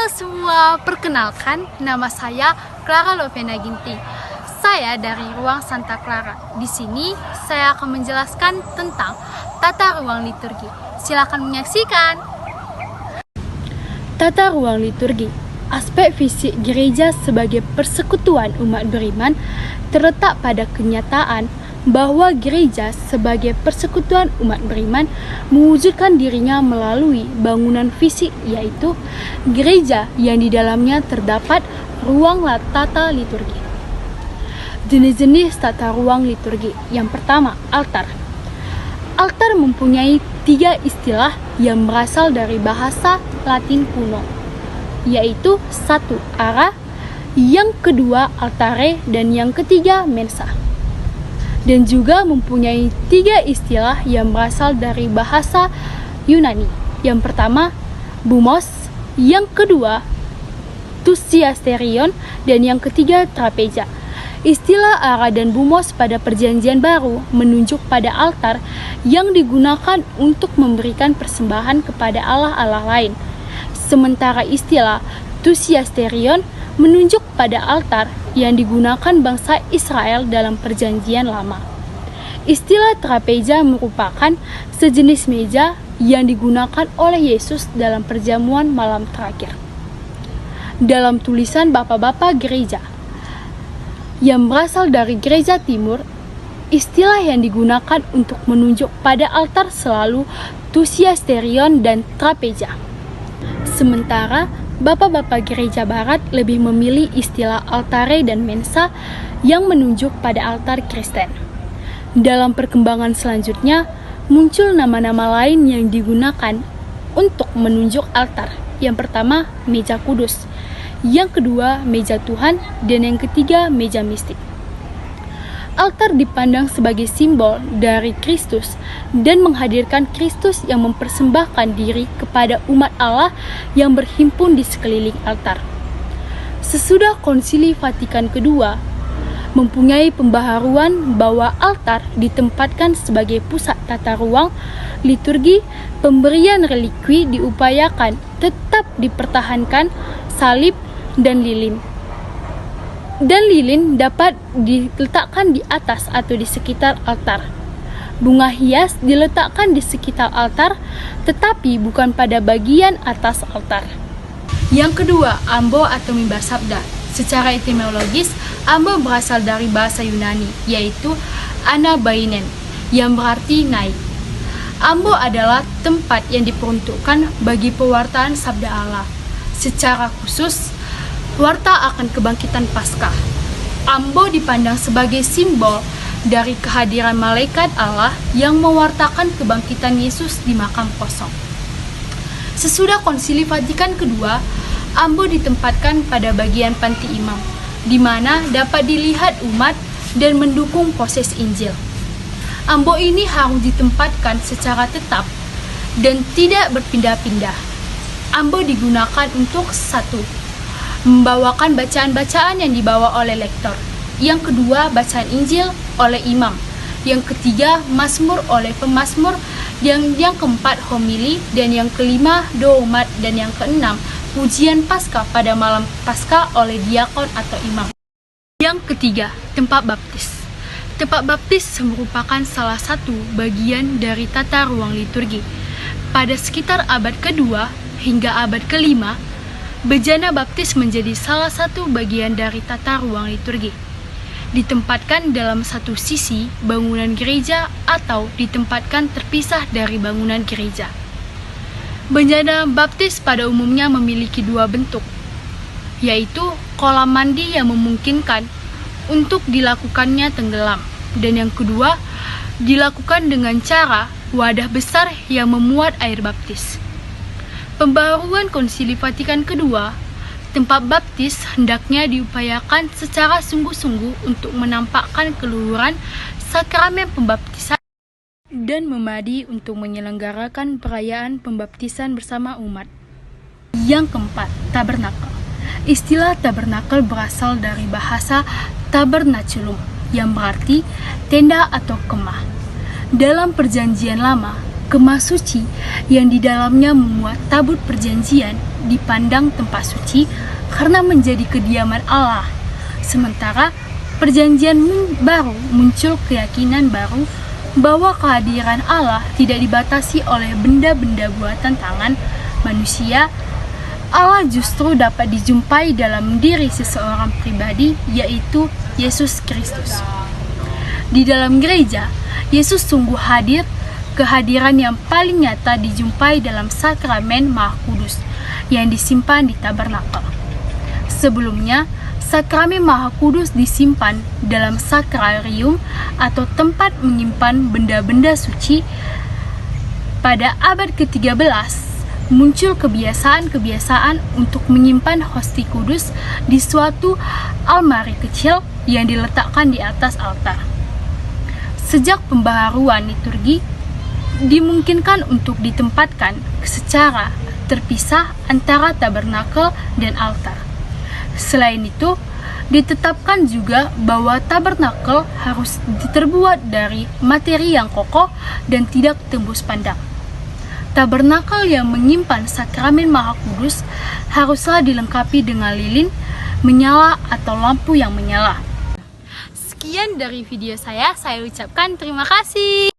Halo semua, perkenalkan nama saya Clara Lovena Ginting. Saya dari Ruang Santa Clara. Di sini saya akan menjelaskan tentang tata ruang liturgi. Silakan menyaksikan. Tata ruang liturgi. Aspek fisik gereja sebagai persekutuan umat beriman terletak pada kenyataan bahwa gereja sebagai persekutuan umat beriman mewujudkan dirinya melalui bangunan fisik, yaitu gereja yang di dalamnya terdapat ruang tata liturgi. Jenis-jenis tata ruang liturgi. Yang pertama, altar. Altar mempunyai 3 istilah yang berasal dari bahasa Latin kuno, yaitu 1. Ara, yang kedua altare, dan yang ketiga mensa. Dan juga mempunyai 3 istilah yang berasal dari bahasa Yunani. Yang pertama, bumos, yang kedua tusiasterion, dan yang ketiga trapeja. Istilah ara dan bumos pada Perjanjian Baru menunjuk pada altar yang digunakan untuk memberikan persembahan kepada allah-allah lain. Sementara istilah tusiasterion menunjuk pada altar yang digunakan bangsa Israel dalam Perjanjian Lama. Istilah trapeja merupakan sejenis meja yang digunakan oleh Yesus dalam perjamuan malam terakhir. Dalam tulisan Bapak-Bapak Gereja yang berasal dari Gereja Timur, istilah yang digunakan untuk menunjuk pada altar selalu tusiasterion dan trapeja. Sementara Bapak-Bapak Gereja Barat lebih memilih istilah altare dan mensa yang menunjuk pada altar Kristen. Dalam perkembangan selanjutnya, muncul nama-nama lain yang digunakan untuk menunjuk altar. Yang pertama, meja kudus. Yang kedua, meja Tuhan. Dan yang ketiga, meja mistik. Altar dipandang sebagai simbol dari Kristus dan menghadirkan Kristus yang mempersembahkan diri kepada umat Allah yang berhimpun di sekeliling altar. Sesudah Konsili Vatikan II mempunyai pembaharuan bahwa altar ditempatkan sebagai pusat tata ruang liturgi, pemberian relikwi diupayakan tetap dipertahankan salib dan lilin. Dan lilin dapat diletakkan di atas atau di sekitar altar. Bunga hias diletakkan di sekitar altar, tetapi bukan pada bagian atas altar. Yang kedua, ambo atau mimbar sabda. Secara etimologis, ambo berasal dari bahasa Yunani, yaitu anabainen, yang berarti naik. Ambo adalah tempat yang diperuntukkan bagi pewartaan sabda Allah. Secara khusus, warta akan kebangkitan Paskah. Ambo dipandang sebagai simbol dari kehadiran malaikat Allah yang mewartakan kebangkitan Yesus di makam kosong. Sesudah Konsili Vatikan II, ambo ditempatkan pada bagian panti imam, di mana dapat dilihat umat dan mendukung proses Injil. Ambo ini harus ditempatkan secara tetap dan tidak berpindah-pindah. Ambo digunakan untuk 1. Membawakan bacaan-bacaan yang dibawa oleh lektor. Yang kedua, bacaan Injil oleh imam. Yang ketiga, mazmur oleh pemazmur. Yang keempat, homili. Dan yang kelima, doa umat. Dan yang keenam, pujian Paskah pada malam Paskah oleh diakon atau imam. Yang ketiga, tempat baptis. Tempat baptis merupakan salah satu bagian dari tata ruang liturgi. Pada sekitar abad kedua hingga abad kelima, bejana baptis menjadi salah satu bagian dari tata ruang liturgi. Ditempatkan dalam satu sisi bangunan gereja atau ditempatkan terpisah dari bangunan gereja. Bejana baptis pada umumnya memiliki 2 bentuk, yaitu kolam mandi yang memungkinkan untuk dilakukannya tenggelam, dan yang kedua dilakukan dengan cara wadah besar yang memuat air baptis. Pembaharuan Konsili Vatikan II, tempat baptis hendaknya diupayakan secara sungguh-sungguh untuk menampakkan keluhuran sakramen pembaptisan dan memadi untuk menyelenggarakan perayaan pembaptisan bersama umat. Yang keempat, tabernakel. Istilah tabernakel berasal dari bahasa tabernaculum yang berarti tenda atau kemah. Dalam Perjanjian Lama, Kemah suci yang di dalamnya memuat tabut perjanjian dipandang tempat suci karena menjadi kediaman Allah. Sementara perjanjian baru muncul keyakinan baru bahwa kehadiran Allah tidak dibatasi oleh benda-benda buatan tangan manusia. Allah justru dapat dijumpai dalam diri seseorang pribadi, yaitu Yesus Kristus. Di dalam gereja, Yesus sungguh hadir. Kehadiran yang paling nyata dijumpai dalam sakramen Maha Kudus yang disimpan di tabernakel. Sebelumnya, sakramen Maha Kudus disimpan dalam sakrarium atau tempat menyimpan benda-benda suci. Pada abad ke-13, muncul kebiasaan-kebiasaan untuk menyimpan hosti kudus di suatu almari kecil yang diletakkan di atas altar. Sejak pembaharuan liturgi, dimungkinkan untuk ditempatkan secara terpisah antara tabernakel dan altar. Selain itu, ditetapkan juga bahwa tabernakel harus terbuat dari materi yang kokoh dan tidak tembus pandang. Tabernakel yang menyimpan sakramen Maha Kudus haruslah dilengkapi dengan lilin menyala atau lampu yang menyala. Sekian dari video saya ucapkan terima kasih.